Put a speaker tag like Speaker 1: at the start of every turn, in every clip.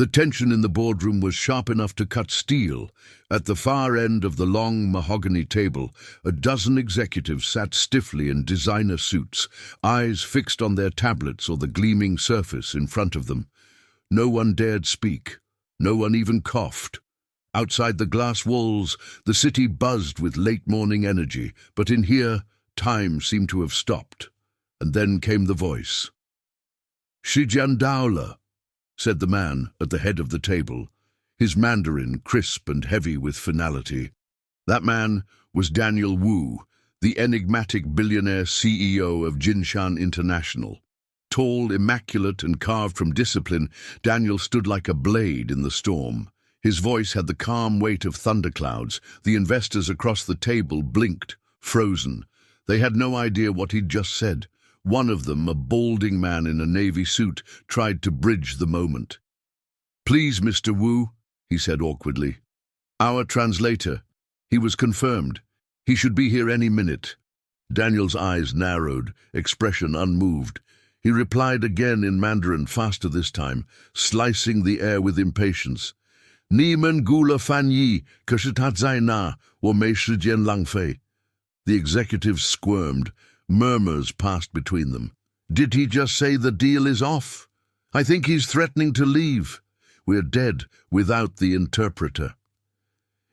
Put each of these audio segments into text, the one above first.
Speaker 1: The tension in the boardroom was sharp enough to cut steel. At the far end of the long mahogany table, a dozen executives sat stiffly in designer suits, eyes fixed on their tablets or the gleaming surface in front of them. No one dared speak. No one even coughed. Outside the glass walls, the city buzzed with late-morning energy, but in here, time seemed to have stopped. And then came the voice. "Shijiandaola," said the man at the head of the table, his Mandarin crisp and heavy with finality. That man was Daniel Wu, the enigmatic billionaire CEO of Jinshan International. Tall, immaculate, and carved from discipline, Daniel stood like a blade in the storm. His voice had the calm weight of thunderclouds. The investors across the table blinked, frozen. They had no idea what he'd just said. One of them, a balding man in a navy suit, tried to bridge the moment. "Please, Mr. Wu," he said awkwardly. "Our translator. He was confirmed. He should be here any minute." Daniel's eyes narrowed, expression unmoved. He replied again in Mandarin, faster this time, slicing the air with impatience. "Ni men gula fan yi, ke shi ta zai na, wo mei shi jian lang fei." The executives squirmed. Murmurs passed between them. "Did he just say the deal is off? I think he's threatening to leave. We're dead without the interpreter."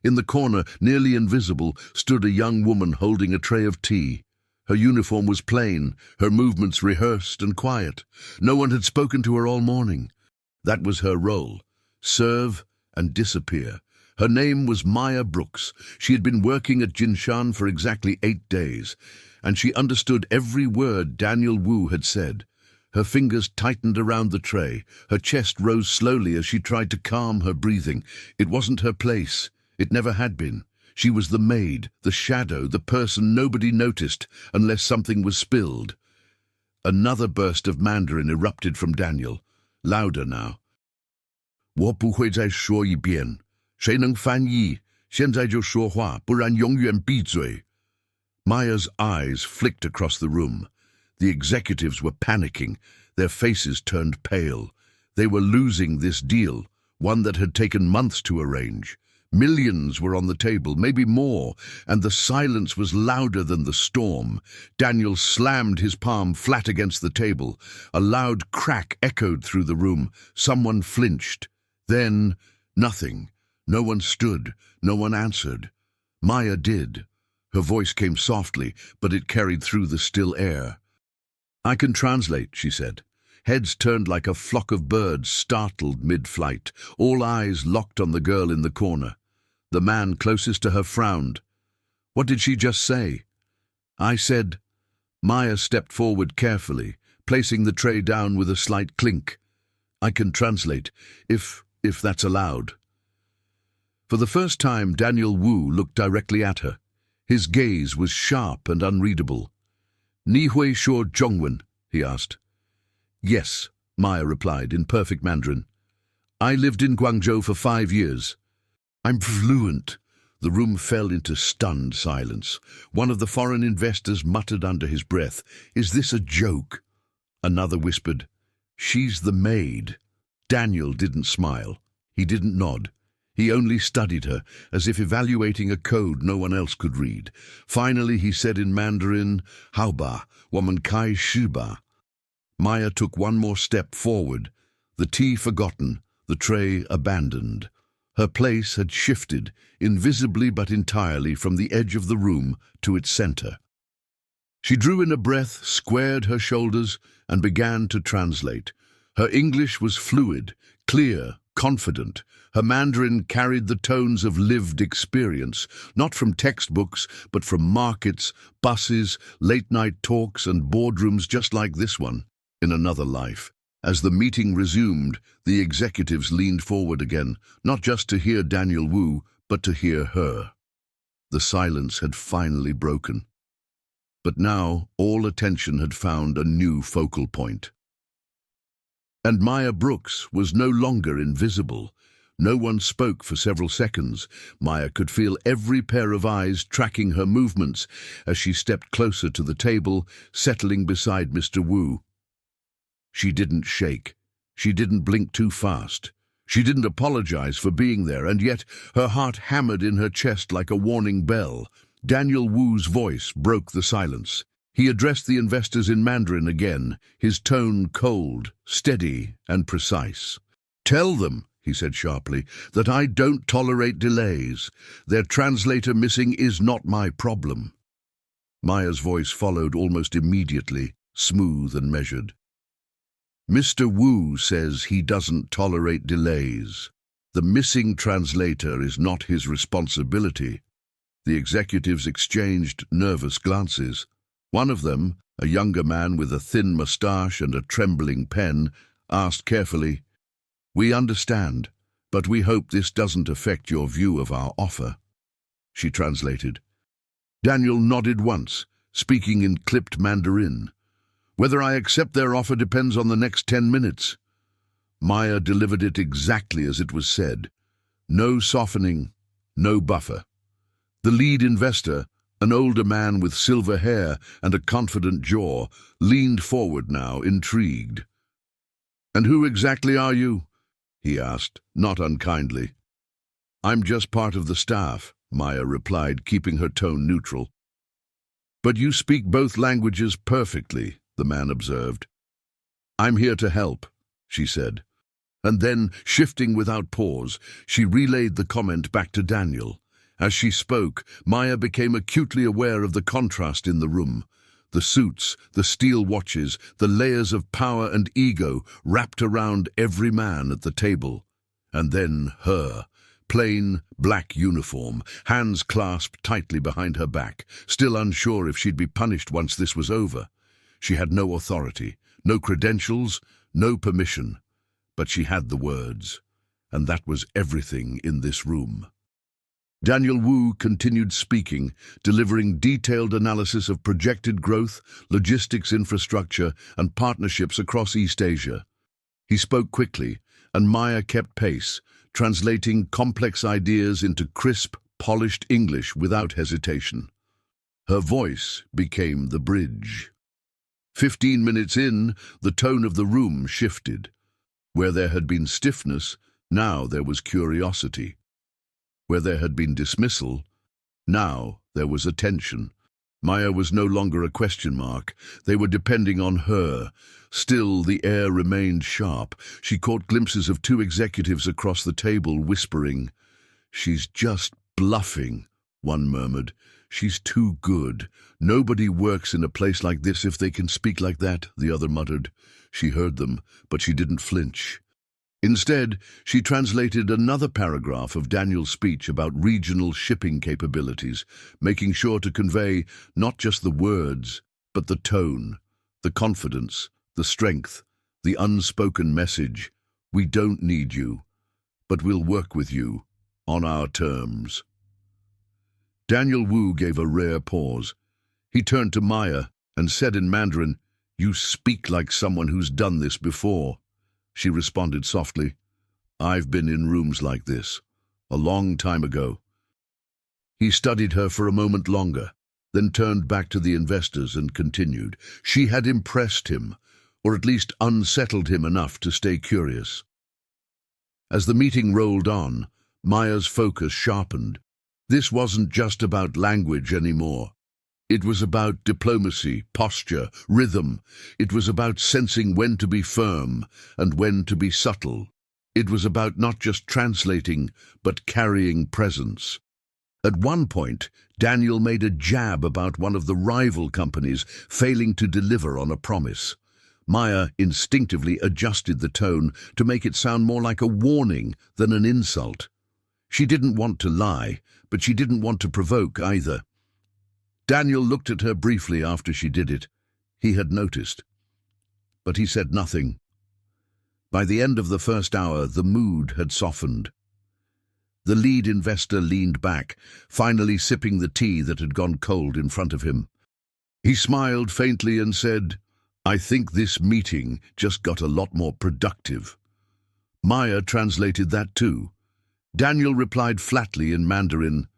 Speaker 1: In the corner, nearly invisible, stood a young woman holding a tray of tea. Her uniform was plain, her movements rehearsed and quiet. No one had spoken to her all morning. That was her role: serve and disappear. Her name was Maya Brooks. She had been working at Jinshan for exactly 8 days, and she understood every word Daniel Wu had said. Her fingers tightened around the tray. Her chest rose slowly as she tried to calm her breathing. It wasn't her place. It never had been. She was the maid, the shadow, the person nobody noticed unless something was spilled. Another burst of Mandarin erupted from Daniel, louder now. "我不会再说一遍，谁能翻译？现在就说话，不然永远闭嘴." Maya's eyes flicked across the room. The executives were panicking. Their faces turned pale. They were losing this deal, one that had taken months to arrange. Millions were on the table, maybe more, and the silence was louder than the storm. Daniel slammed his palm flat against the table. A loud crack echoed through the room. Someone flinched. Then, nothing. No one stood. No one answered. Maya did. Her voice came softly, but it carried through the still air. "I can translate," she said. Heads turned like a flock of birds, startled mid-flight, all eyes locked on the girl in the corner. The man closest to her frowned. "What did she just say?" "I said—" Maya stepped forward carefully, placing the tray down with a slight clink. "I can translate, if that's allowed." For the first time, Daniel Wu looked directly at her. His gaze was sharp and unreadable. "Ni hui shuo zhongwen?" he asked. "Yes," Maya replied in perfect Mandarin. "I lived in Guangzhou for 5 years. I'm fluent." The room fell into stunned silence. One of the foreign investors muttered under his breath, "Is this a joke?" Another whispered, "She's the maid." Daniel didn't smile. He didn't nod. He only studied her, as if evaluating a code no one else could read. Finally he said in Mandarin, "Hao ba, woman kai shi ba." Maya took one more step forward, the tea forgotten, the tray abandoned. Her place had shifted, invisibly but entirely, from the edge of the room to its center. She drew in a breath, squared her shoulders, and began to translate. Her English was fluid, clear, confident. Her Mandarin carried the tones of lived experience, not from textbooks, but from markets, buses, late-night talks, and boardrooms just like this one, in another life. As the meeting resumed, the executives leaned forward again, not just to hear Daniel Wu, but to hear her. The silence had finally broken. But now all attention had found a new focal point. And Maya Brooks was no longer invisible. No one spoke for several seconds. Maya could feel every pair of eyes tracking her movements as she stepped closer to the table, settling beside Mr. Wu. She didn't shake. She didn't blink too fast. She didn't apologize for being there, and yet her heart hammered in her chest like a warning bell. Daniel Wu's voice broke the silence. He addressed the investors in Mandarin again, his tone cold, steady, and precise. "Tell them," he said sharply, "that I don't tolerate delays. Their translator missing is not my problem." Maya's voice followed almost immediately, smooth and measured. "Mr. Wu says he doesn't tolerate delays. The missing translator is not his responsibility." The executives exchanged nervous glances. One of them, a younger man with a thin moustache and a trembling pen, asked carefully, "We understand, but we hope this doesn't affect your view of our offer." She translated. Daniel nodded once, speaking in clipped Mandarin. "Whether I accept their offer depends on the next 10 minutes. Maya delivered it exactly as it was said. No softening, no buffer. The lead investor, an older man with silver hair and a confident jaw, leaned forward now, intrigued. "And who exactly are you?" he asked, not unkindly. "I'm just part of the staff," Maya replied, keeping her tone neutral. "But you speak both languages perfectly," the man observed. "I'm here to help," she said. And then, shifting without pause, she relayed the comment back to Daniel. As she spoke, Maya became acutely aware of the contrast in the room. The suits, the steel watches, the layers of power and ego wrapped around every man at the table. And then her, plain, black uniform, hands clasped tightly behind her back, still unsure if she'd be punished once this was over. She had no authority, no credentials, no permission. But she had the words, and that was everything in this room. Daniel Wu continued speaking, delivering detailed analysis of projected growth, logistics infrastructure, and partnerships across East Asia. He spoke quickly, and Maya kept pace, translating complex ideas into crisp, polished English without hesitation. Her voice became the bridge. 15 minutes in, the tone of the room shifted. Where there had been stiffness, now there was curiosity. Where there had been dismissal, now there was attention. Maya was no longer a question mark. They were depending on her. Still, the air remained sharp. She caught glimpses of two executives across the table, whispering. "She's just bluffing," one murmured. "She's too good. Nobody works in a place like this if they can speak like that," the other muttered. She heard them, but she didn't flinch. Instead, she translated another paragraph of Daniel's speech about regional shipping capabilities, making sure to convey not just the words, but the tone, the confidence, the strength, the unspoken message. "We don't need you, but we'll work with you, on our terms." Daniel Wu gave a rare pause. He turned to Maya and said in Mandarin, "You speak like someone who's done this before." She responded softly, "I've been in rooms like this, a long time ago." He studied her for a moment longer, then turned back to the investors and continued. She had impressed him, or at least unsettled him enough to stay curious. As the meeting rolled on, Maya's focus sharpened. This wasn't just about language anymore. It was about diplomacy, posture, rhythm. It was about sensing when to be firm and when to be subtle. It was about not just translating, but carrying presence. At one point, Daniel made a jab about one of the rival companies failing to deliver on a promise. Maya instinctively adjusted the tone to make it sound more like a warning than an insult. She didn't want to lie, but she didn't want to provoke either. Daniel looked at her briefly after she did it. He had noticed. But he said nothing. By the end of the first hour, the mood had softened. The lead investor leaned back, finally sipping the tea that had gone cold in front of him. He smiled faintly and said, "I think this meeting just got a lot more productive." Maya translated that too. Daniel replied flatly in Mandarin,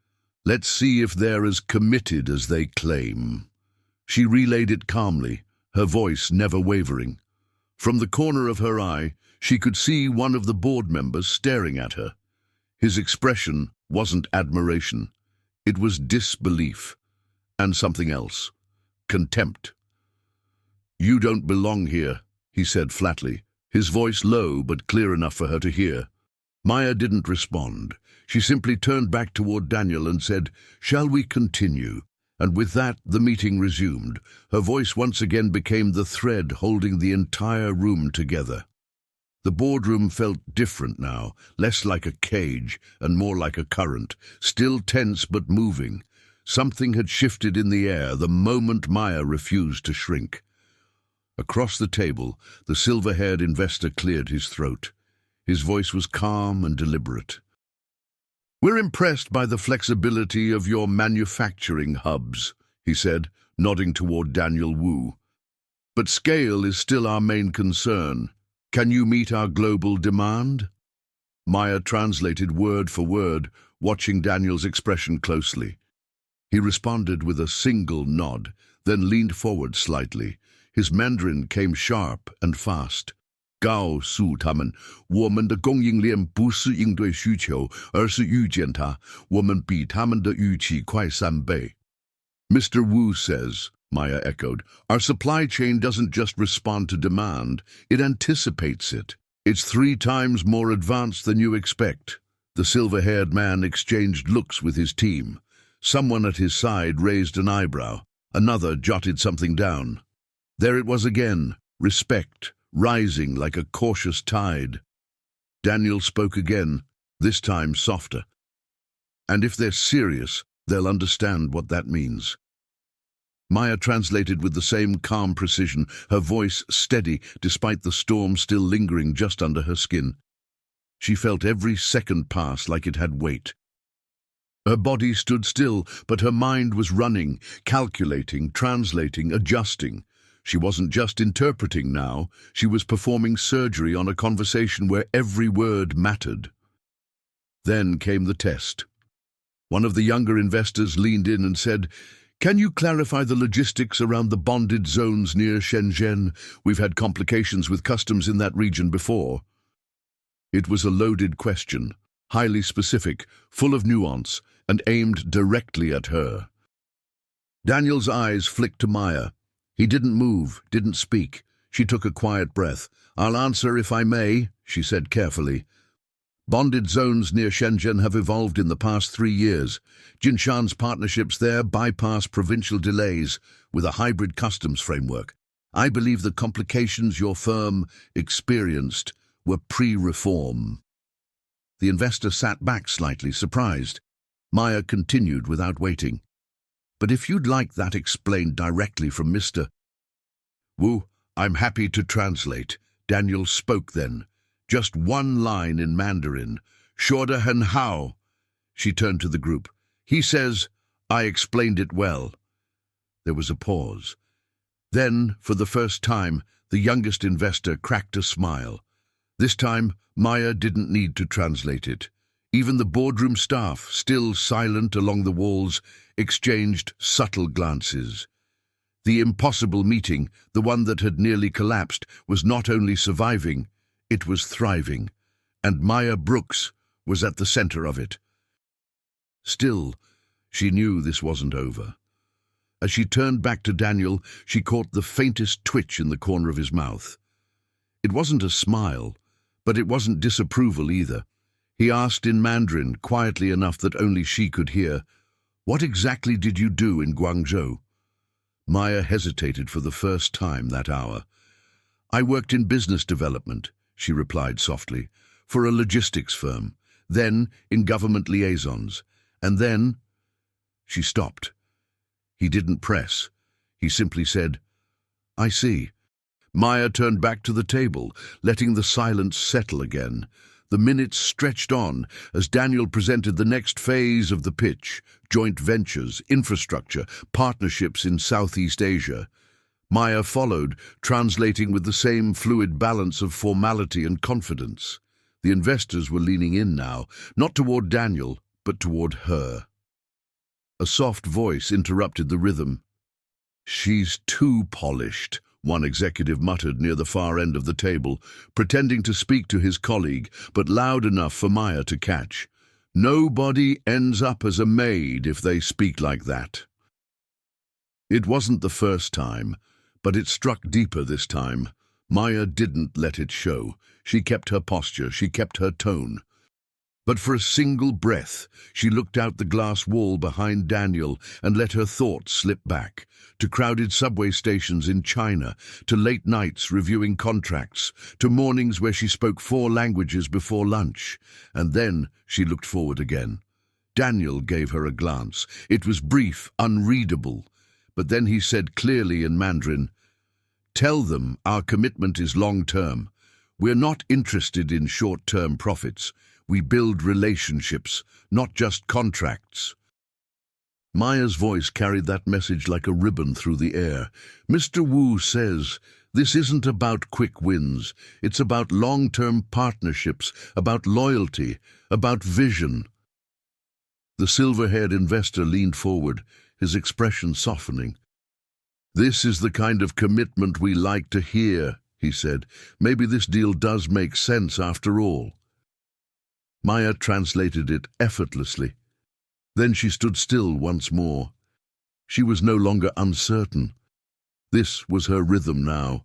Speaker 1: "Let's see if they're as committed as they claim." She relayed it calmly, her voice never wavering. From the corner of her eye, She could see one of the board members staring at her. His expression wasn't admiration. It was disbelief. And something else. Contempt. "You don't belong here," he said flatly, his voice low but clear enough for her to hear. Maya didn't respond. She simply turned back toward Daniel and said, "Shall we continue?" And with that, the meeting resumed. Her voice once again became the thread holding the entire room together. The boardroom felt different now, less like a cage and more like a current, still tense but moving. Something had shifted in the air the moment Maya refused to shrink. Across the table, the silver-haired investor cleared his throat. His voice was calm and deliberate. "We're impressed by the flexibility of your manufacturing hubs," he said, nodding toward Daniel Wu. "But scale is still our main concern. Can you meet our global demand?" Maya translated word for word, watching Daniel's expression closely. He responded with a single nod, then leaned forward slightly. His Mandarin came sharp and fast. "告诉他们，我们的供应链不是应对需求，而是预见它。我们比他们的预期快3倍." "Mr. Wu says," Maya echoed, "our supply chain doesn't just respond to demand, it anticipates it. It's 3 times more advanced than you expect." The silver-haired man exchanged looks with his team. Someone at his side raised an eyebrow. Another jotted something down. There it was again, respect, rising like a cautious tide. Daniel spoke again, this time softer. "And if they're serious, they'll understand what that means." Maya translated with the same calm precision, her voice steady despite the storm still lingering just under her skin. She felt every second pass like it had weight. Her body stood still, but her mind was running, calculating, translating, adjusting. She wasn't just interpreting now, she was performing surgery on a conversation where every word mattered. Then came the test. One of the younger investors leaned in and said, "Can you clarify the logistics around the bonded zones near Shenzhen? We've had complications with customs in that region before." It was a loaded question, highly specific, full of nuance, and aimed directly at her. Daniel's eyes flicked to Maya. He didn't move, didn't speak. She took a quiet breath. "I'll answer if I may," she said carefully. "Bonded zones near Shenzhen have evolved in the past 3 years. Jinshan's partnerships there bypass provincial delays with a hybrid customs framework. I believe the complications your firm experienced were pre-reform." The investor sat back slightly, surprised. Maya continued without waiting. "But if you'd like that explained directly from Mr. Wu, I'm happy to translate." Daniel spoke then. Just one line in Mandarin. "Shorter and how?" She turned to the group. "He says, I explained it well." There was a pause. Then, for the first time, the youngest investor cracked a smile. This time, Maya didn't need to translate it. Even the boardroom staff, still silent along the walls, exchanged subtle glances. The impossible meeting, the one that had nearly collapsed, was not only surviving, it was thriving. And Maya Brooks was at the center of it. Still, she knew this wasn't over. As she turned back to Daniel, she caught the faintest twitch in the corner of his mouth. It wasn't a smile, but it wasn't disapproval either. He asked in Mandarin, quietly enough that only she could hear, "What exactly did you do in Guangzhou?" Maya hesitated for the first time that hour. "I worked in business development," she replied softly, "for a logistics firm, then in government liaisons, and then—" She stopped. He didn't press. He simply said, "I see." Maya turned back to the table, letting the silence settle again. The minutes stretched on as Daniel presented the next phase of the pitch: joint ventures, infrastructure, partnerships in Southeast Asia. Maya followed, translating with the same fluid balance of formality and confidence. The investors were leaning in now, not toward Daniel, but toward her. A soft voice interrupted the rhythm. "She's too polished. one executive muttered near the far end of the table, pretending to speak to his colleague, but loud enough for Maya to catch. Nobody ends up as a maid if they speak like that. It wasn't the first time, but it struck deeper this time. Maya didn't let it show. She kept her posture, she kept her tone. But for a single breath, she looked out the glass wall behind Daniel and let her thoughts slip back, to crowded subway stations in China, to late nights reviewing contracts, to mornings where she spoke 4 languages before lunch. And then she looked forward again. Daniel gave her a glance. It was brief, unreadable. But then he said clearly in Mandarin, "Tell them our commitment is long-term. We're not interested in short-term profits. We build relationships, not just contracts." Maya's voice carried that message like a ribbon through the air. Mr. Wu says, this isn't about quick wins. It's about long-term partnerships, about loyalty, about vision. The silver-haired investor leaned forward, his expression softening. "This is the kind of commitment we like to hear," he said. "Maybe this deal does make sense after all." Maya translated it effortlessly. Then she stood still once more. She was no longer uncertain. This was her rhythm now.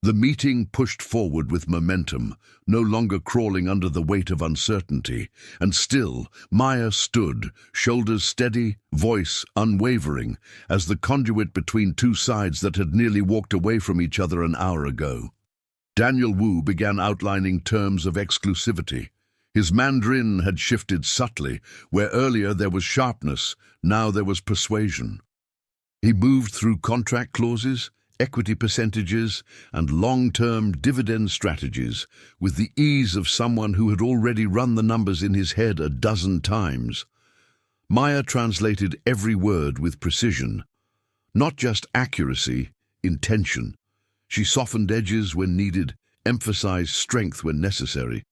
Speaker 1: The meeting pushed forward with momentum, no longer crawling under the weight of uncertainty. And still, Maya stood, shoulders steady, voice unwavering, as the conduit between two sides that had nearly walked away from each other an hour ago. Daniel Wu began outlining terms of exclusivity. His Mandarin had shifted subtly. Where earlier there was sharpness, now there was persuasion. He moved through contract clauses, equity percentages, and long-term dividend strategies with the ease of someone who had already run the numbers in his head a dozen times. Maya translated every word with precision. Not just accuracy, intention. She softened edges when needed, emphasized strength when necessary.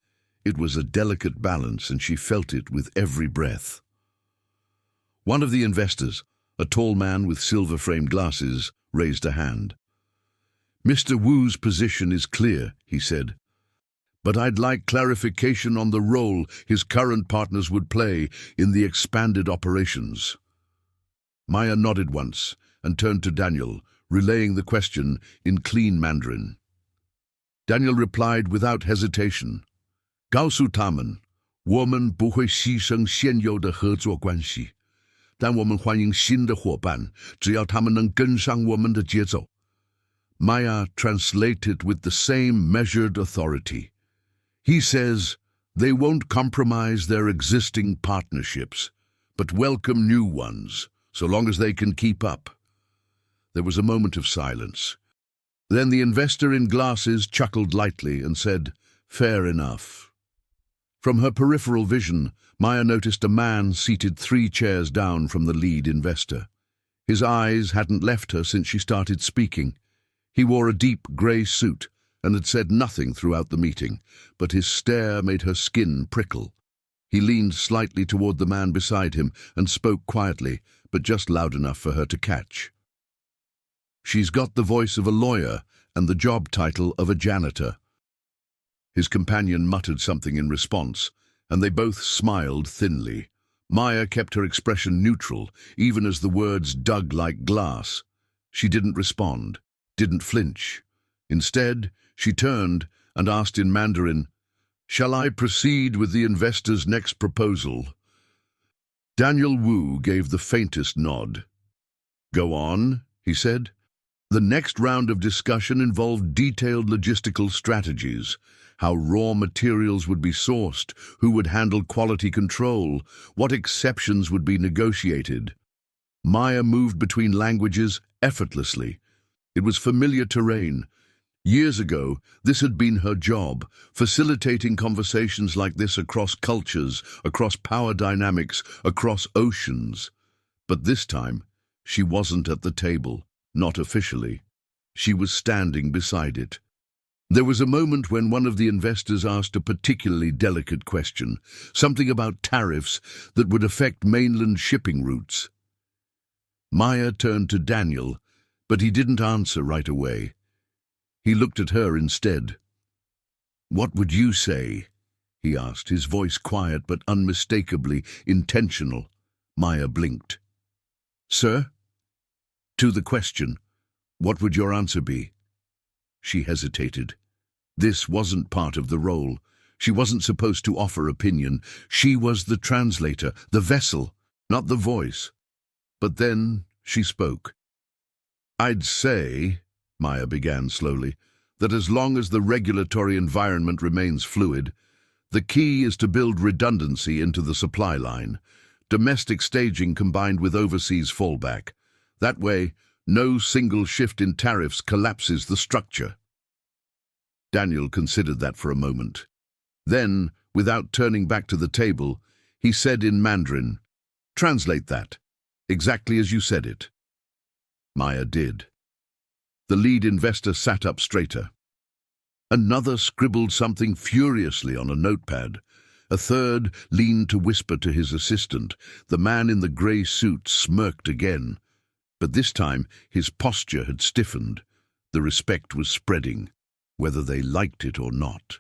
Speaker 1: It was a delicate balance, and she felt it with every breath. One of the investors, a tall man with silver-framed glasses, raised a hand. "Mr. Wu's position is clear," he said. "But I'd like clarification on the role his current partners would play in the expanded operations." Maya nodded once and turned to Daniel, relaying the question in clean Mandarin. Daniel replied without hesitation. 告诉他们，我们不会牺牲现有的合作关系，但我们欢迎新的伙伴，只要他们能跟上我们的节奏。Maya translated with the same measured authority. He says, they won't compromise their existing partnerships, but welcome new ones, so long as they can keep up. There was a moment of silence. Then the investor in glasses chuckled lightly and said, "Fair enough." From her peripheral vision, Maya noticed a man seated 3 chairs down from the lead investor. His eyes hadn't left her since she started speaking. He wore a deep grey suit and had said nothing throughout the meeting, but his stare made her skin prickle. He leaned slightly toward the man beside him and spoke quietly, but just loud enough for her to catch. "She's got the voice of a lawyer and the job title of a janitor." His companion muttered something in response, and they both smiled thinly. Maya kept her expression neutral, even as the words dug like glass. She didn't respond, didn't flinch. Instead, she turned and asked in Mandarin, "Shall I proceed with the investor's next proposal?" Daniel Wu gave the faintest nod. "Go on," he said. The next round of discussion involved detailed logistical strategies. How raw materials would be sourced, who would handle quality control, what exceptions would be negotiated. Maya moved between languages effortlessly. It was familiar terrain. Years ago, this had been her job, facilitating conversations like this across cultures, across power dynamics, across oceans. But this time, she wasn't at the table, not officially. She was standing beside it. There was a moment when one of the investors asked a particularly delicate question, something about tariffs that would affect mainland shipping routes. Maya turned to Daniel, but he didn't answer right away. He looked at her instead. "What would you say?" he asked, his voice quiet but unmistakably intentional. Maya blinked. "Sir?" "To the question, what would your answer be?" She hesitated. This wasn't part of the role. She wasn't supposed to offer opinion. She was the translator, the vessel, not the voice. But then she spoke. "I'd say," Maya began slowly, "that as long as the regulatory environment remains fluid, the key is to build redundancy into the supply line, domestic staging combined with overseas fallback. That way, no single shift in tariffs collapses the structure." Daniel considered that for a moment. Then, without turning back to the table, he said in Mandarin, "Translate that, exactly as you said it." Maya did. The lead investor sat up straighter. Another scribbled something furiously on a notepad. A third leaned to whisper to his assistant. The man in the grey suit smirked again. But this time his posture had stiffened. The respect was spreading, whether they liked it or not.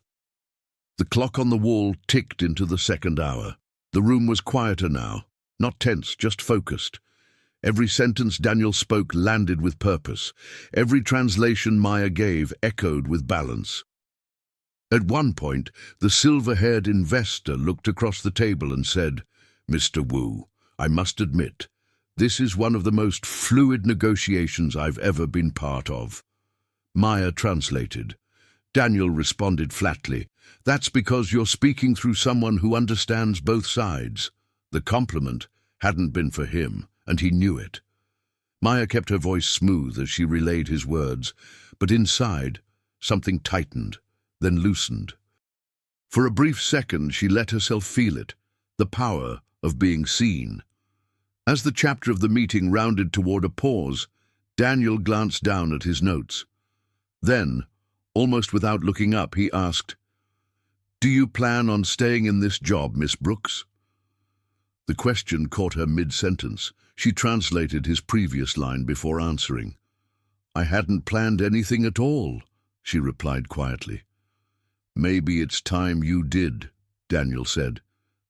Speaker 1: The clock on the wall ticked into the second hour. The room was quieter now, not tense, just focused. Every sentence Daniel spoke landed with purpose. Every translation Maya gave echoed with balance. At one point, the silver-haired investor looked across the table and said, "Mr. Wu, I must admit, this is one of the most fluid negotiations I've ever been part of." Maya translated. Daniel responded flatly, "That's because you're speaking through someone who understands both sides." The compliment hadn't been for him, and he knew it. Maya kept her voice smooth as she relayed his words, but inside, something tightened, then loosened. For a brief second, she let herself feel it, the power of being seen. As the chapter of the meeting rounded toward a pause, Daniel glanced down at his notes. Then, almost without looking up, he asked, "Do you plan on staying in this job, Miss Brooks?" The question caught her mid-sentence. She translated his previous line before answering. "I hadn't planned anything at all," she replied quietly. "Maybe it's time you did," Daniel said.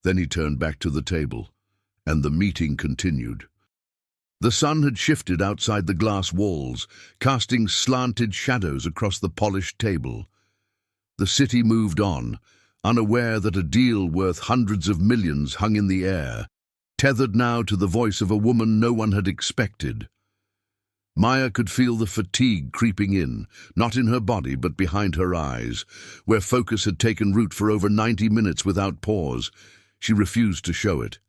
Speaker 1: Then he turned back to the table, and the meeting continued. The sun had shifted outside the glass walls, casting slanted shadows across the polished table. The city moved on, unaware that a deal worth hundreds of millions hung in the air, tethered now to the voice of a woman no one had expected. Maya could feel the fatigue creeping in, not in her body but behind her eyes, where focus had taken root for over 90 minutes without pause. She refused to show it.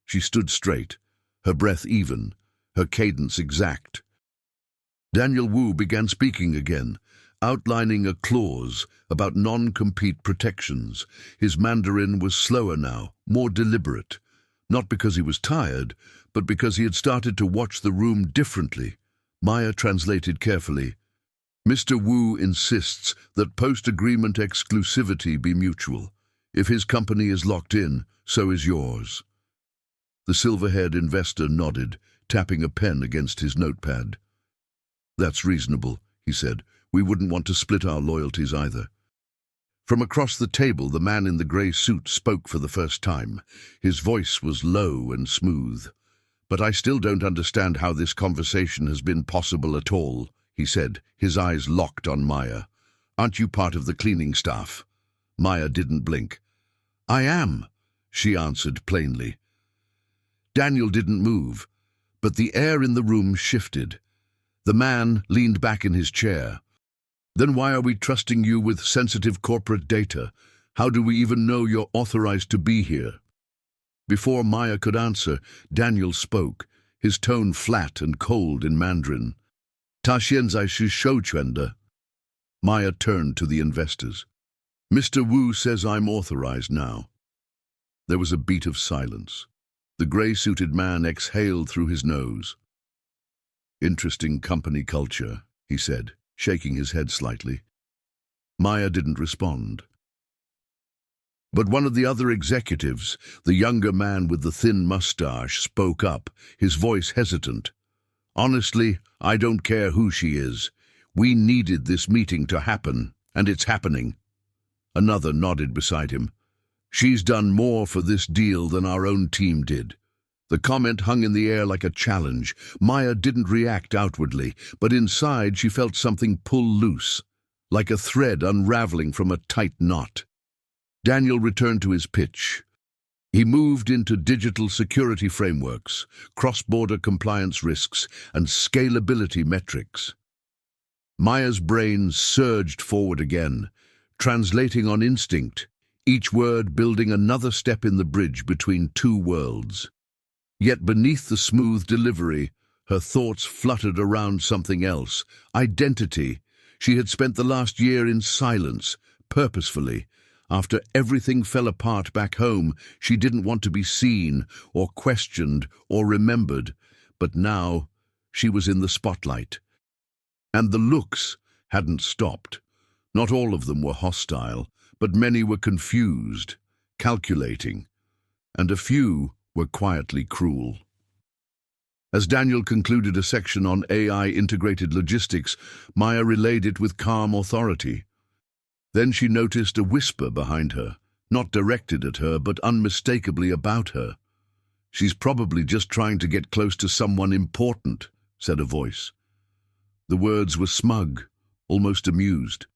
Speaker 1: She stood straight, her breath even, her cadence exact. Daniel Wu began speaking again, outlining a clause about non-compete protections. His Mandarin was slower now, more deliberate, not because he was tired, but because he had started to watch the room differently. Maya translated carefully. "Mr. Wu insists that post-agreement exclusivity be mutual. If his company is locked in, so is yours." The silver-haired investor nodded, tapping a pen against his notepad. "That's reasonable," he said. "We wouldn't want to split our loyalties either." From across the table, the man in the grey suit spoke for the first time. His voice was low and smooth. "But I still don't understand how this conversation has been possible at all," he said, his eyes locked on Maya. "Aren't you part of the cleaning staff?" Maya didn't blink. "I am," she answered plainly. Daniel didn't move, but the air in the room shifted. The man leaned back in his chair. "Then why are we trusting you with sensitive corporate data? How do we even know you're authorized to be here?" Before Maya could answer, Daniel spoke, his tone flat and cold in Mandarin. "Ta xianzai shi shou quan de." Maya turned to the investors. "Mr. Wu says I'm authorized now." There was a beat of silence. The grey-suited man exhaled through his nose. "Interesting company culture," he said, shaking his head slightly. Maya didn't respond. But one of the other executives, the younger man with the thin mustache, spoke up, his voice hesitant. "Honestly, I don't care who she is. We needed this meeting to happen, and it's happening. Another nodded beside him. She's done more for this deal than our own team did. The comment hung in the air like a challenge. Maya didn't react outwardly, but inside she felt something pull loose, like a thread unraveling from a tight knot. Daniel returned to his pitch. He moved into digital security frameworks, cross-border compliance risks, and scalability metrics. Maya's brain surged forward again, translating on instinct, each word building another step in the bridge between two worlds. Yet beneath the smooth delivery, her thoughts fluttered around something else, identity. She had spent the last year in silence, purposefully. After everything fell apart back home, she didn't want to be seen, or questioned, or remembered. But now, she was in the spotlight. And the looks hadn't stopped. Not all of them were hostile, but many were confused, calculating, and a few were quietly cruel. As Daniel concluded a section on AI-integrated logistics, Maya relayed it with calm authority. Then she noticed a whisper behind her, not directed at her, but unmistakably about her. "She's probably just trying to get close to someone important," said a voice. The words were smug, almost amused.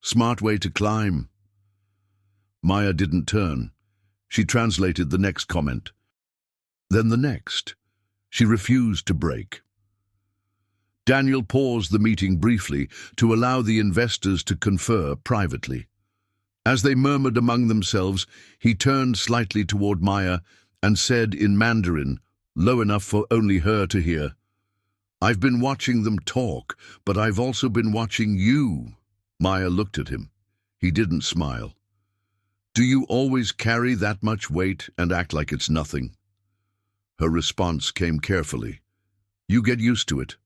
Speaker 1: "Smart way to climb." Maya didn't turn. She translated the next comment. Then the next. She refused to break. Daniel paused the meeting briefly to allow the investors to confer privately. As they murmured among themselves, he turned slightly toward Maya and said in Mandarin, low enough for only her to hear, "I've been watching them talk, but I've also been watching you." Maya looked at him. He didn't smile. "Do you always carry that much weight and act like it's nothing?" Her response came carefully. "You get used to it."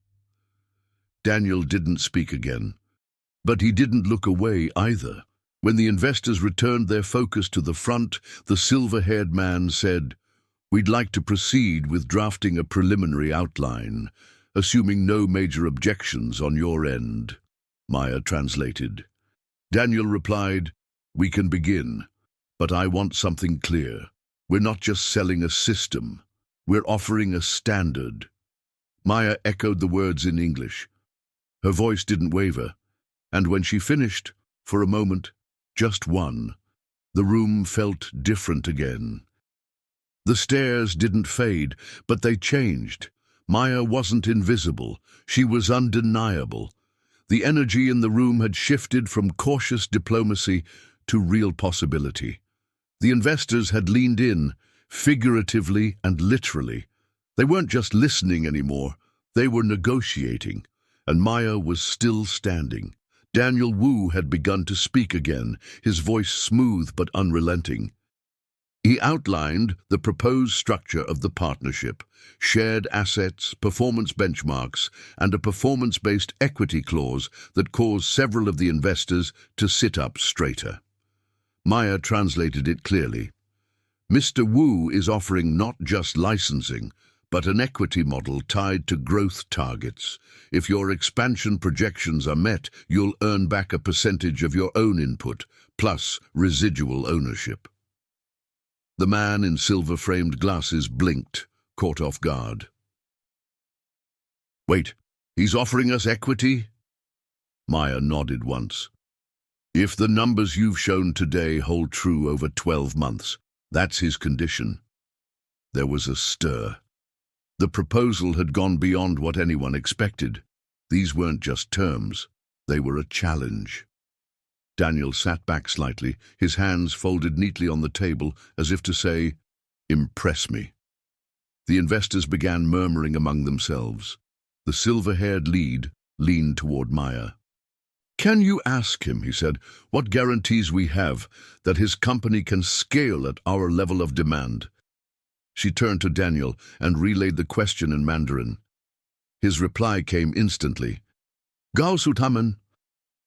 Speaker 1: Daniel didn't speak again, but he didn't look away either. When the investors returned their focus to the front, the silver-haired man said, "We'd like to proceed with drafting a preliminary outline, assuming no major objections on your end." Maya translated. Daniel replied, "We can begin, but I want something clear. We're not just selling a system. We're offering a standard." Maya echoed the words in English. Her voice didn't waver, and when she finished, for a moment, just one, the room felt different again. The stares didn't fade, but they changed. Maya wasn't invisible. She was undeniable. The energy in the room had shifted from cautious diplomacy to real possibility. The investors had leaned in, figuratively and literally. They weren't just listening anymore. They were negotiating. And Maya was still standing. Daniel Wu had begun to speak again, his voice smooth but unrelenting. He outlined the proposed structure of the partnership, shared assets, performance benchmarks, and a performance-based equity clause that caused several of the investors to sit up straighter. Maya translated it clearly. Mr. Wu is offering not just licensing, but an equity model tied to growth targets. If your expansion projections are met, you'll earn back a percentage of your own input, plus residual ownership. The man in silver-framed glasses blinked, caught off guard. "Wait, he's offering us equity?" Maya nodded once. "If the numbers you've shown today hold true over 12 months, that's his condition." There was a stir. The proposal had gone beyond what anyone expected. These weren't just terms, they were a challenge. Daniel sat back slightly, his hands folded neatly on the table, as if to say, "Impress me." The investors began murmuring among themselves. The silver-haired lead leaned toward Maya. "Can you ask him," he said, "what guarantees we have that his company can scale at our level of demand?" She turned to Daniel and relayed the question in Mandarin. His reply came instantly. 告诉他们，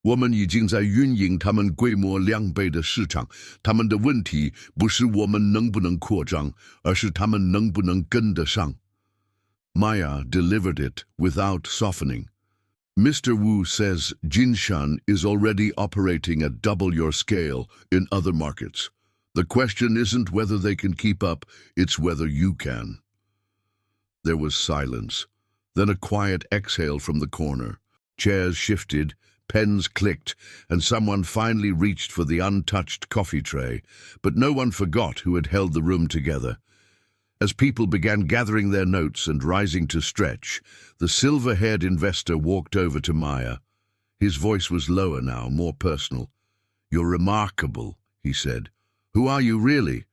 Speaker 1: 我们已经在运营他们规模2倍的市场，他们的问题不是我们能不能扩张，而是他们能不能跟得上。Maya delivered it without softening. Mr. Wu says Jinshan is already operating at double your scale in other markets. The question isn't whether they can keep up, it's whether you can. There was silence, then a quiet exhale from the corner. Chairs shifted, pens clicked, and someone finally reached for the untouched coffee tray, but no one forgot who had held the room together. As people began gathering their notes and rising to stretch, the silver-haired investor walked over to Maya. His voice was lower now, more personal. "You're remarkable," he said. "Who are you really?"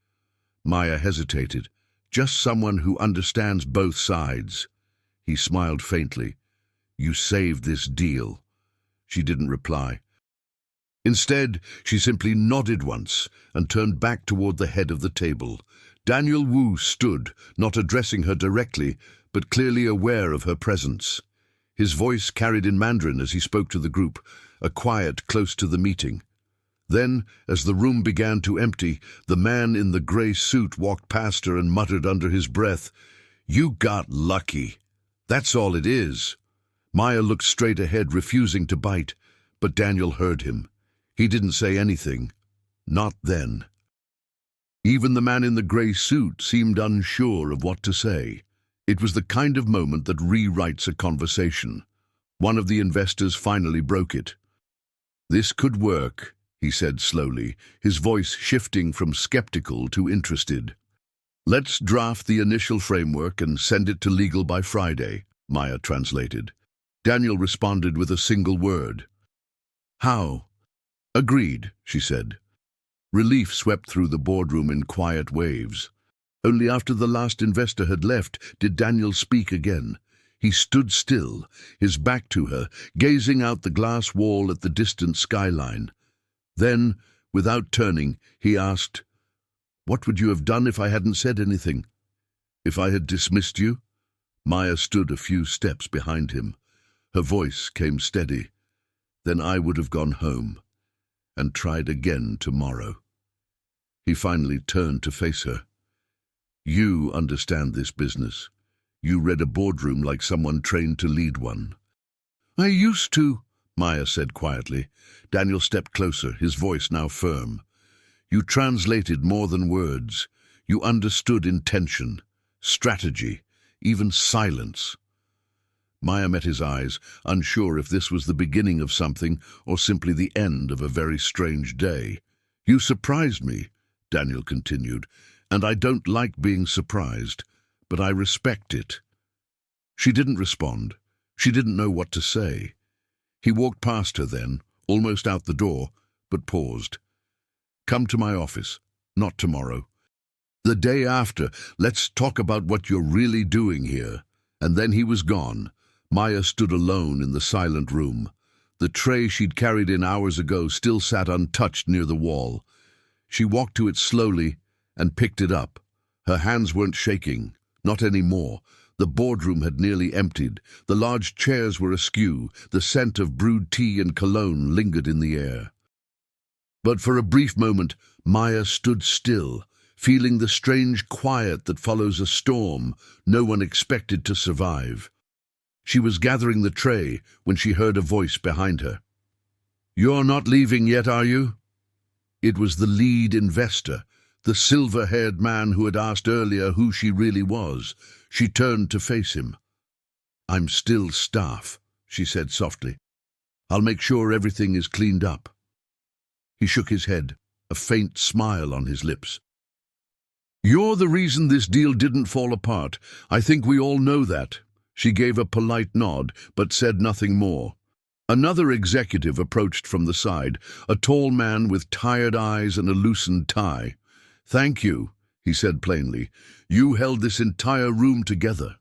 Speaker 1: Maya hesitated. "Just someone who understands both sides." He smiled faintly. "You saved this deal." She didn't reply. Instead, she simply nodded once and turned back toward the head of the table. Daniel Wu stood, not addressing her directly, but clearly aware of her presence. His voice carried in Mandarin as he spoke to the group, a quiet close to the meeting. Then, as the room began to empty, the man in the grey suit walked past her and muttered under his breath, "You got lucky. That's all it is." Maya looked straight ahead, refusing to bite, but Daniel heard him. He didn't say anything. Not then. Even the man in the grey suit seemed unsure of what to say. It was the kind of moment that rewrites a conversation. One of the investors finally broke it. "This could work," he said slowly, his voice shifting from skeptical to interested. "Let's draft the initial framework and send it to legal by Friday," Maya translated. Daniel responded with a single word. "How?" "Agreed," she said. Relief swept through the boardroom in quiet waves. Only after the last investor had left did Daniel speak again. He stood still, his back to her, gazing out the glass wall at the distant skyline. Then, without turning, he asked, "What would you have done if I hadn't said anything? If I had dismissed you?" Maya stood a few steps behind him. Her voice came steady. "Then I would have gone home and tried again tomorrow." He finally turned to face her. "You understand this business. You read a boardroom like someone trained to lead one." "I used to," Maya said quietly. Daniel stepped closer, his voice now firm. "You translated more than words. You understood intention, strategy, even silence." Maya met his eyes, unsure if this was the beginning of something or simply the end of a very strange day. "You surprised me," Daniel continued, "and I don't like being surprised, but I respect it." She didn't respond. She didn't know what to say. He walked past her then, almost out the door, but paused. "Come to my office. Not tomorrow. The day after. Let's talk about what you're really doing here." And then he was gone. Maya stood alone in the silent room. The tray she'd carried in hours ago still sat untouched near the wall. She walked to it slowly and picked it up. Her hands weren't shaking, not anymore. The boardroom had nearly emptied. The large chairs were askew. The scent of brewed tea and cologne lingered in the air. But for a brief moment, Maya stood still, feeling the strange quiet that follows a storm no one expected to survive. She was gathering the tray when she heard a voice behind her. "You're not leaving yet, are you?" It was the lead investor, the silver-haired man who had asked earlier who she really was. She turned to face him. "I'm still staff," she said softly. "I'll make sure everything is cleaned up." He shook his head, a faint smile on his lips. "You're the reason this deal didn't fall apart. I think we all know that." She gave a polite nod, but said nothing more. Another executive approached from the side, a tall man with tired eyes and a loosened tie. "Thank you," he said plainly. "You held this entire room together."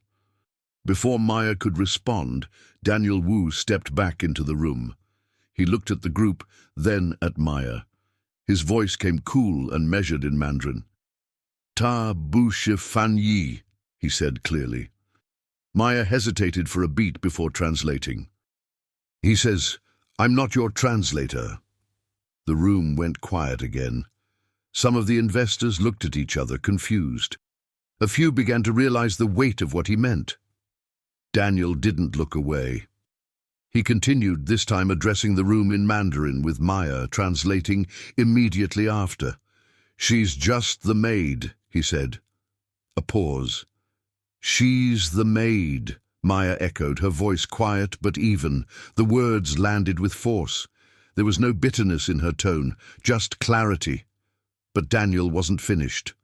Speaker 1: Before Maya could respond, Daniel Wu stepped back into the room. He looked at the group, then at Maya. His voice came cool and measured in Mandarin. "Ta bu shi fan yi," he said clearly. Maya hesitated for a beat before translating. "He says, 'I'm not your translator.'" The room went quiet again. Some of the investors looked at each other, confused. A few began to realize the weight of what he meant. Daniel didn't look away. He continued, this time addressing the room in Mandarin, with Maya translating immediately after. "She's just the maid," he said. A pause. "She's the maid," Maya echoed, her voice quiet but even. The words landed with force. There was no bitterness in her tone, just clarity. But Daniel wasn't finished.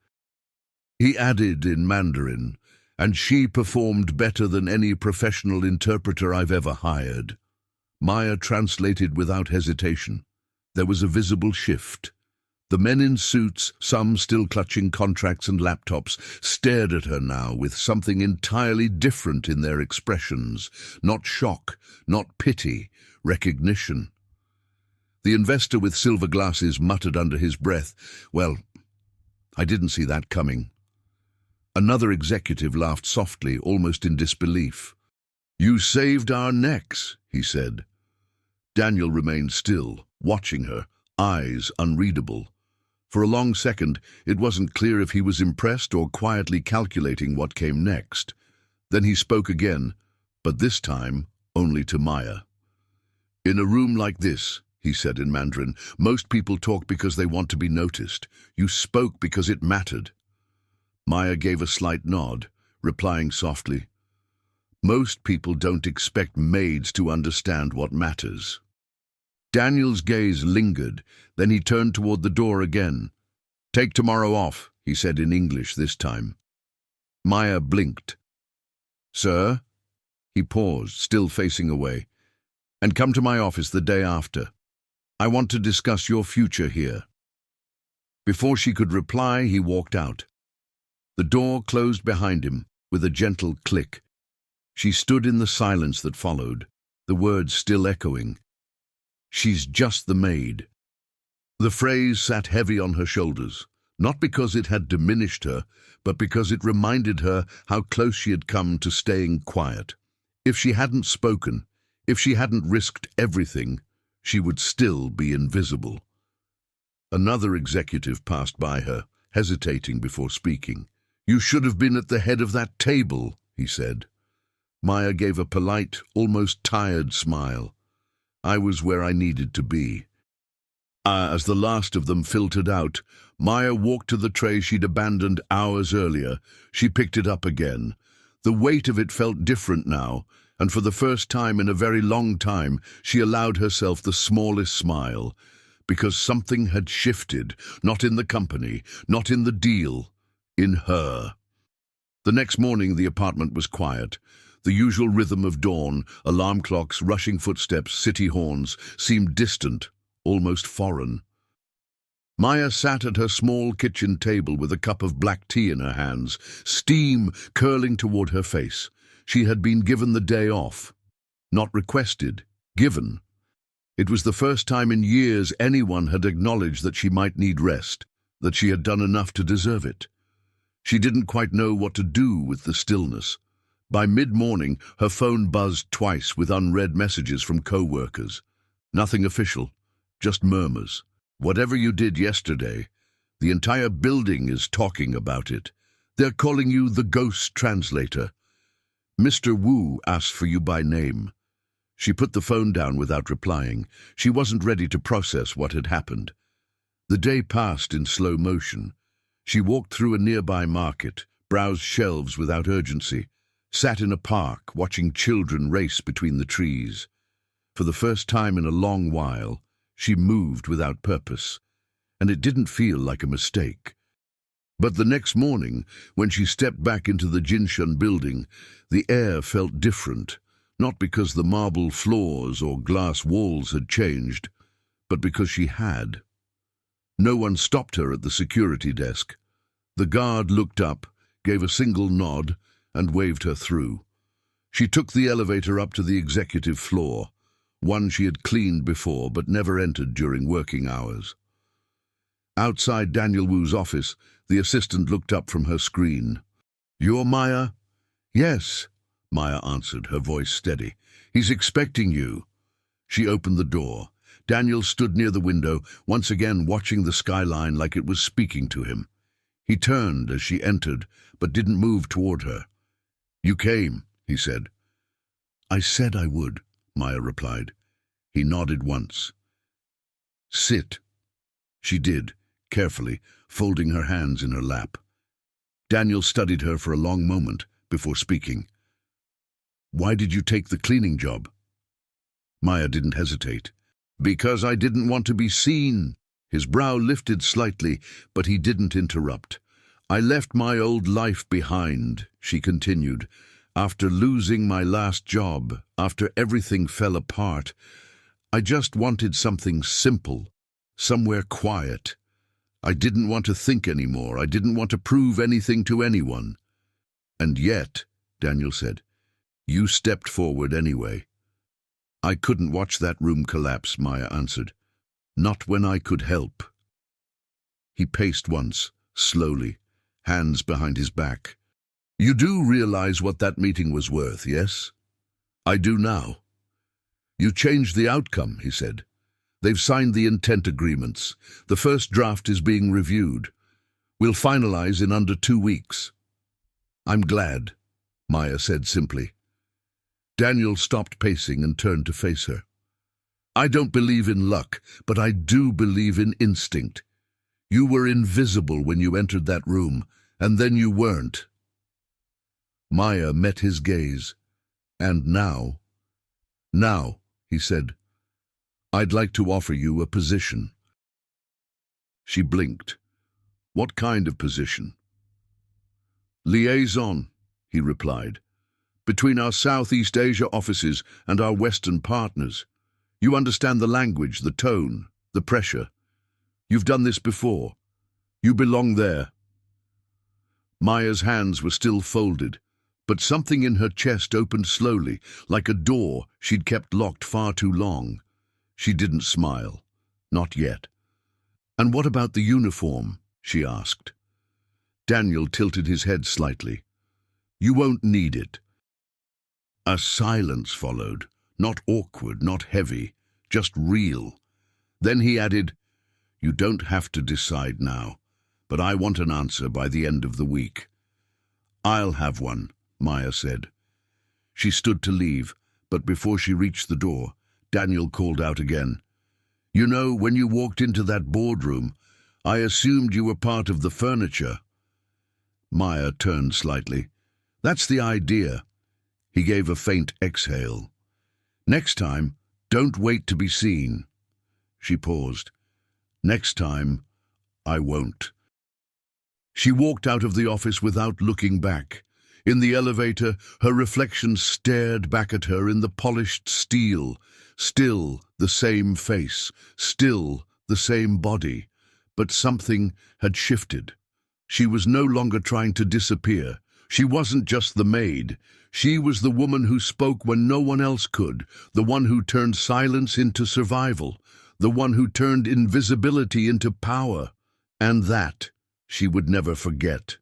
Speaker 1: He added in Mandarin, "And she performed better than any professional interpreter I've ever hired." Maya translated without hesitation. There was a visible shift. The men in suits, some still clutching contracts and laptops, stared at her now with something entirely different in their expressions. Not shock, not pity, recognition. The investor with silver glasses muttered under his breath, "Well, I didn't see that coming." Another executive laughed softly, almost in disbelief. "You saved our necks," he said. Daniel remained still, watching her, eyes unreadable. For a long second, it wasn't clear if he was impressed or quietly calculating what came next. Then he spoke again, but this time only to Maya. "In a room like this," he said in Mandarin, "most people talk because they want to be noticed. You spoke because it mattered." Maya gave a slight nod, replying softly, "Most people don't expect maids to understand what matters." Daniel's gaze lingered, then he turned toward the door again. "Take tomorrow off," he said in English this time. Maya blinked. "Sir?" He paused, still facing away. "And come to my office the day after. I want to discuss your future here." Before she could reply, he walked out. The door closed behind him with a gentle click. She stood in the silence that followed, the words still echoing. "She's just the maid." The phrase sat heavy on her shoulders, not because it had diminished her, but because it reminded her how close she had come to staying quiet. If she hadn't spoken, if she hadn't risked everything, she would still be invisible. Another executive passed by her, hesitating before speaking. "You should have been at the head of that table," he said. Maya gave a polite, almost tired smile. "I was where I needed to be." As the last of them filtered out, Maya walked to the tray she'd abandoned hours earlier. She picked it up again. The weight of it felt different now, and for the first time in a very long time, she allowed herself the smallest smile, because something had shifted, not in the company, not in the deal, in her. The next morning the apartment was quiet. The usual rhythm of dawn, alarm clocks, rushing footsteps, city horns, seemed distant, almost foreign. Maya sat at her small kitchen table with a cup of black tea in her hands, steam curling toward her face. She had been given the day off. Not requested, given. It was the first time in years anyone had acknowledged that she might need rest, that she had done enough to deserve it. She didn't quite know what to do with the stillness. By mid-morning, her phone buzzed twice with unread messages from co-workers. Nothing official, just murmurs. "Whatever you did yesterday, the entire building is talking about it. They're calling you the ghost translator. Mr. Wu asked for you by name." She put the phone down without replying. She wasn't ready to process what had happened. The day passed in slow motion. She walked through a nearby market, browsed shelves without urgency, sat in a park watching children race between the trees. For the first time in a long while, she moved without purpose, and it didn't feel like a mistake. But the next morning, when she stepped back into the Jinshan building, the air felt different, not because the marble floors or glass walls had changed, but because she had. No one stopped her at the security desk. The guard looked up, gave a single nod, and waved her through. She took the elevator up to the executive floor, one she had cleaned before but never entered during working hours. Outside Daniel Wu's office, the assistant looked up from her screen. "You're Maya?" "Yes," Maya answered, her voice steady. "He's expecting you." She opened the door. Daniel stood near the window, once again watching the skyline like it was speaking to him. He turned as she entered, but didn't move toward her. "You came," he said. "I said I would," Maya replied. He nodded once. Sit. She did, carefully, folding her hands in her lap. Daniel studied her for a long moment before speaking. Why did you take the cleaning job? Maya didn't hesitate. Because I didn't want to be seen. His brow lifted slightly, but he didn't interrupt. I left my old life behind, she continued. After losing my last job, after everything fell apart, I just wanted something simple, somewhere quiet. I didn't want to think anymore. I didn't want to prove anything to anyone. And yet, Daniel said, you stepped forward anyway. I couldn't watch that room collapse, Maya answered. Not when I could help. He paced once, slowly, hands behind his back. You do realize what that meeting was worth, yes? I do now. You changed the outcome, he said. They've signed the intent agreements. The first draft is being reviewed. We'll finalize in under 2 weeks. I'm glad, Maya said simply. Daniel stopped pacing and turned to face her. I don't believe in luck, but I do believe in instinct. You were invisible when you entered that room, and then you weren't. Maya met his gaze. And now, he said, I'd like to offer you a position. She blinked. What kind of position? Liaison, he replied, between our Southeast Asia offices and our Western partners. You understand the language, the tone, the pressure. You've done this before. You belong there. Maya's hands were still folded, but something in her chest opened slowly, like a door she'd kept locked far too long. She didn't smile. Not yet. And what about the uniform? She asked. Daniel tilted his head slightly. You won't need it. A silence followed, not awkward, not heavy, just real. Then he added, You don't have to decide now, but I want an answer by the end of the week. I'll have one, Maya said. She stood to leave, but before she reached the door, Daniel called out again. You know, when you walked into that boardroom, I assumed you were part of the furniture. Maya turned slightly. That's the idea. He gave a faint exhale. Next time, don't wait to be seen. She paused. Next time, I won't. She walked out of the office without looking back. In the elevator, her reflection stared back at her in the polished steel. Still the same face, still the same body. But something had shifted. She was no longer trying to disappear. She wasn't just the maid. She was the woman who spoke when no one else could, the one who turned silence into survival, the one who turned invisibility into power. And that she would never forget.